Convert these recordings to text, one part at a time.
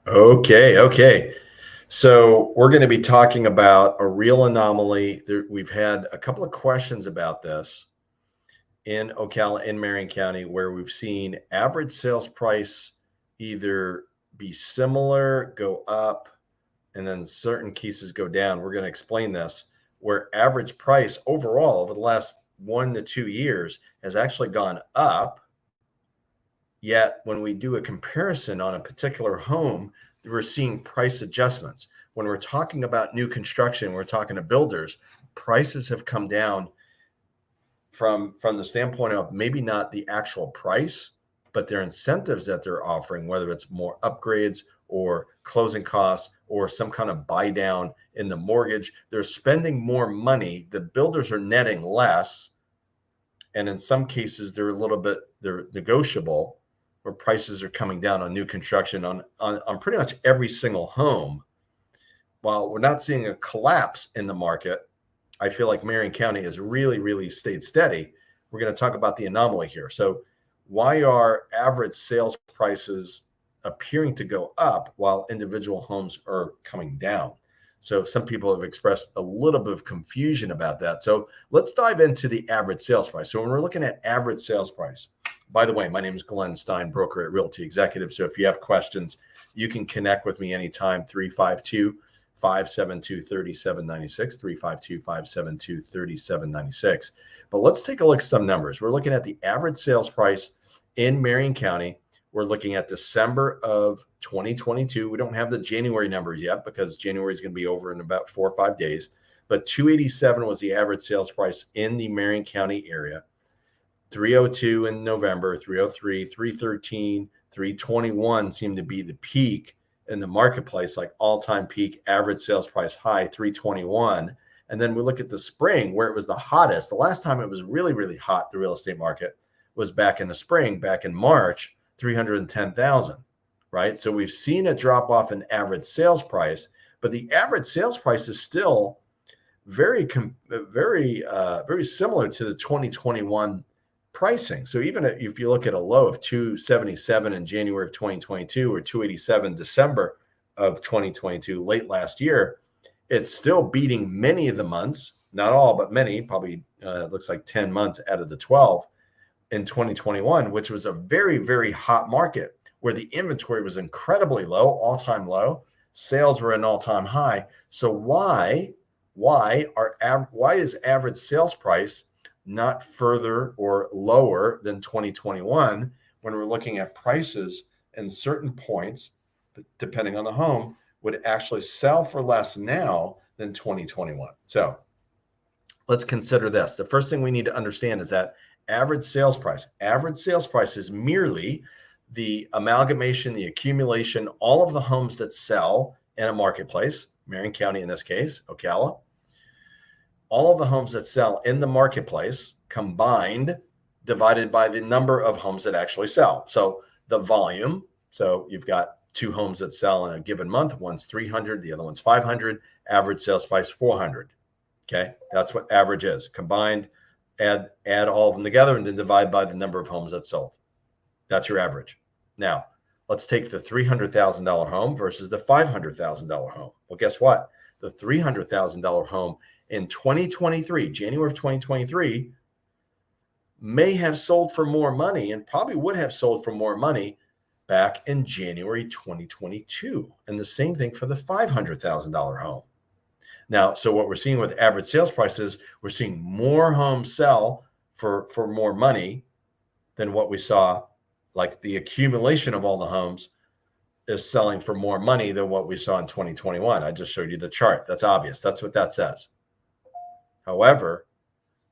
Okay. So we're going to be talking about a real anomaly. We've had a couple of questions about this in Ocala, in Marion County, where we've seen average sales price either be similar, go up, and then certain cases go down. We're going to explain this, where average price overall over the last 1 to 2 years has actually gone up. Yet when we do a comparison on a particular home, we're seeing price adjustments. When we're talking about new construction, we're talking to builders, prices have come down from the standpoint of maybe not the actual price, but their incentives that they're offering, whether it's more upgrades or closing costs or some kind of buy down in the mortgage. They're spending more money. The builders are netting less. And in some cases, they're negotiable, where prices are coming down on new construction on pretty much every single home. While we're not seeing a collapse in the market, I feel like Marion County has really stayed steady. We're going to talk about the anomaly here. So why are average sales prices appearing to go up while individual homes are coming down? So some people have expressed a little bit of confusion about that. So let's dive into the average sales price. So when we're looking at average sales price, by the way, my name is Glenn Stein, broker at Realty Executive. So if you have questions, you can connect with me anytime, 352-572-3796, 352-572-3796. But let's take a look at some numbers. We're looking at the average sales price in Marion County. We're looking at December of 2022. We don't have the January numbers yet because January is going to be over in about 4 or 5 days. But 287 was the average sales price in the Marion County area. 302 in November, 303, 313, 321 seemed to be the peak in the marketplace, like all-time peak average sales price high, 321. And then we look at the spring where it was the hottest. The last time it was really hot, the real estate market, was back in the spring, back in March, 310,000, right? So we've seen a drop off in average sales price, but the average sales price is still very similar to the 2021 pricing. So even if you look at a low of 277 in January of 2022 or 287 December of 2022, late last year, it's still beating many of the months, not all, but many, probably looks like 10 months out of the 12 in 2021, which was a very hot market where the inventory was incredibly low, all-time low. Sales were an all-time high. So why is average sales price not further or lower than 2021 when we're looking at prices and certain points, depending on the home, would actually sell for less now than 2021? So let's consider this. The first thing we need to understand is that average sales price is merely the amalgamation, the accumulation, all of the homes that sell in a marketplace, Marion County in this case, Ocala, all of the homes that sell in the marketplace combined divided by the number of homes that actually sell. So the volume, so you've got 2 homes that sell in a given month, one's 300, the other one's 500, average sales price 400. Okay, that's what average is. Combined, add all of them together and then divide by the number of homes that sold. That's your average. Now, let's take the $300,000 home versus the $500,000 home. Well, guess what? The $300,000 home in 2023, January of 2023, may have sold for more money and probably would have sold for more money back in January 2022. And the same thing for the $500,000 home. Now, so what we're seeing with average sales prices, we're seeing more homes sell for more money than what we saw, like the accumulation of all the homes is selling for more money than what we saw in 2021. I just showed you the chart. That's obvious. That's what that says. However,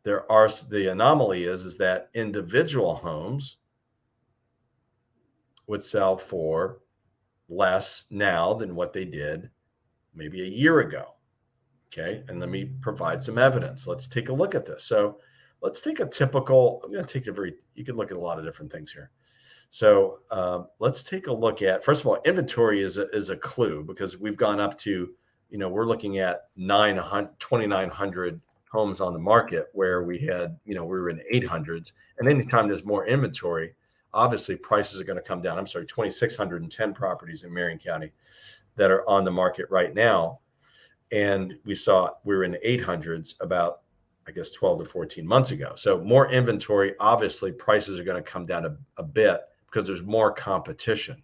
the anomaly is that individual homes would sell for less now than what they did maybe a year ago. Okay, and let me provide some evidence. Let's take a look at this. So let's take a typical, I'm going to take you can look at a lot of different things here. So let's take a look at, first of all, inventory is a clue because we've gone up to, we're looking at 2,900 homes on the market where we had, we were in 800s. And anytime there's more inventory, obviously prices are going to come down. I'm sorry, 2,610 properties in Marion County that are on the market right now. And we were in 800s about, I guess, 12 to 14 months ago. So more inventory, obviously prices are going to come down a bit because there's more competition,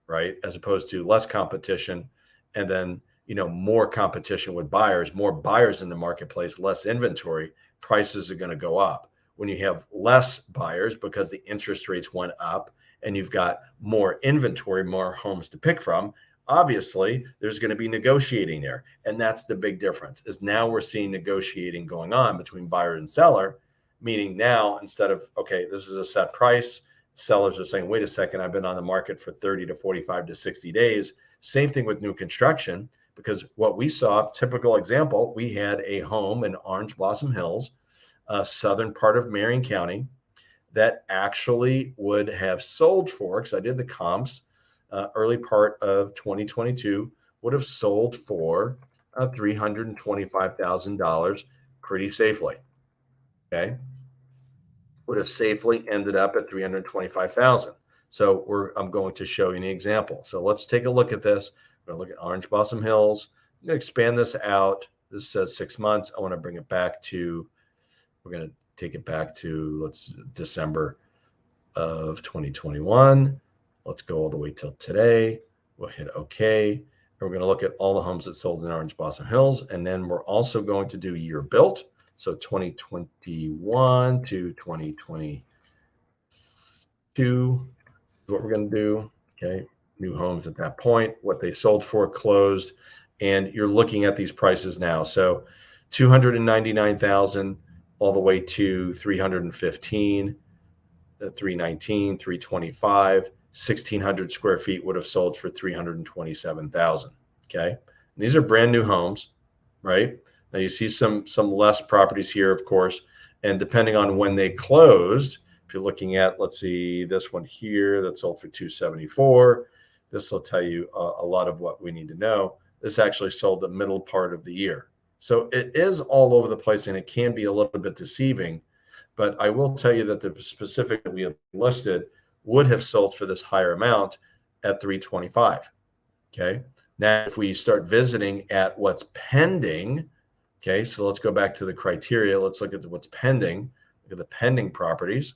right? As opposed to less competition, and then, more competition with buyers, more buyers in the marketplace, less inventory, prices are going to go up. When you have less buyers because the interest rates went up and you've got more inventory, more homes to pick from, obviously there's going to be negotiating there. And that's the big difference, is now we're seeing negotiating going on between buyer and seller, meaning now instead of, okay, this is a set price, sellers are saying, wait a second, I've been on the market for 30 to 45 to 60 days. Same thing with new construction, because what we saw, typical example, we had a home in Orange Blossom Hills, southern part of Marion County, that actually would have sold for, because I did the comps, early part of 2022, would have sold for $325,000 pretty safely. Okay. Would have safely ended up at 325,000. So I'm going to show you an example. So let's take a look at this. We're going to look at Orange Blossom Hills. I'm going to expand this out. This says 6 months. I want to bring it back to, we're going to take it back to December of 2021. Let's go all the way till today. We'll hit OK. And we're going to look at all the homes that sold in Orange Blossom Hills. And then we're also going to do year built. So 2021 to 2022 is what we're going to do. Okay. New homes at that point, what they sold for, closed. And you're looking at these prices now. So 299,000 all the way to 315, 319, 325, 1,600 square feet would have sold for 327,000. Okay. And these are brand new homes, right? Now you see some less properties here, of course, and depending on when they closed, if you're looking at, let's see, this one here that sold for 274, this will tell you a lot of what we need to know. This actually sold the middle part of the year. So it is all over the place, and it can be a little bit deceiving, but I will tell you that the specific that we have listed would have sold for this higher amount at 325. Okay. Now, if we start visiting at what's pending, okay, so let's go back to the criteria. Let's look at what's pending. Look at the pending properties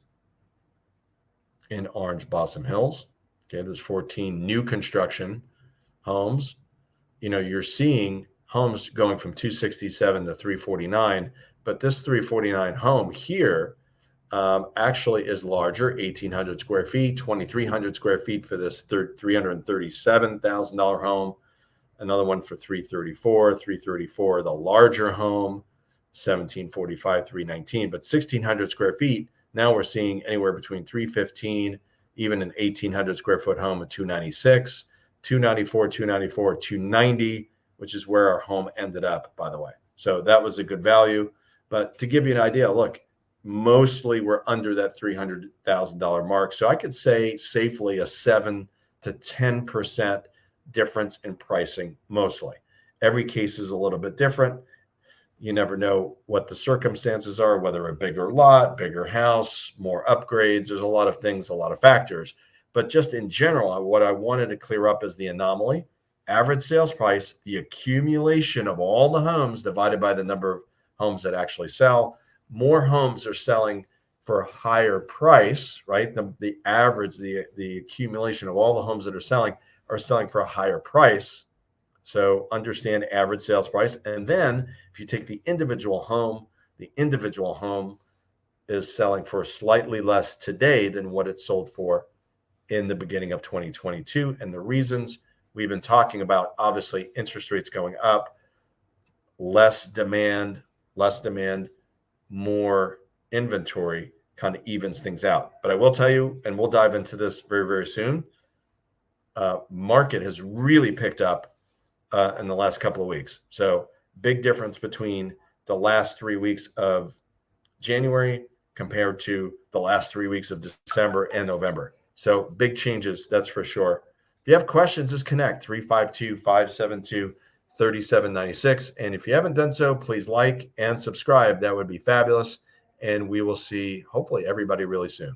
in Orange Blossom Hills. Okay, there's 14 new construction homes. You're seeing homes going from 267 to 349, but this 349 home here actually is larger, 1,800 square feet, 2,300 square feet for this $337,000 home. Another one for 334, the larger home, 1,745, 319, but 1,600 square feet. Now we're seeing anywhere between 315, even an 1,800 square foot home at 296, 294, 294, 290, which is where our home ended up, by the way. So that was a good value. But to give you an idea, look, mostly we're under that $300,000 mark. So I could say safely a 7 to 10% difference in pricing, mostly. Every case is a little bit different. You never know what the circumstances are, whether a bigger lot, bigger house, more upgrades. There's a lot of things, a lot of factors. But just in general, what I wanted to clear up is the anomaly. Average sales price, the accumulation of all the homes divided by the number of homes that actually sell. More homes are selling for a higher price, right? The average, the accumulation of all the homes that are selling for a higher price. So understand average sales price. And then if you take the individual home is selling for slightly less today than what it sold for in the beginning of 2022. And the reasons we've been talking about, obviously interest rates going up, less demand, more inventory kind of evens things out. But I will tell you, and we'll dive into this very, very soon, market has really picked up in the last couple of weeks. So big difference between the last 3 weeks of January compared to the last 3 weeks of December and November. So big changes, that's for sure. If you have questions, just connect 352-572-3796. And if you haven't done so, please like and subscribe. That would be fabulous. And we will see hopefully everybody really soon.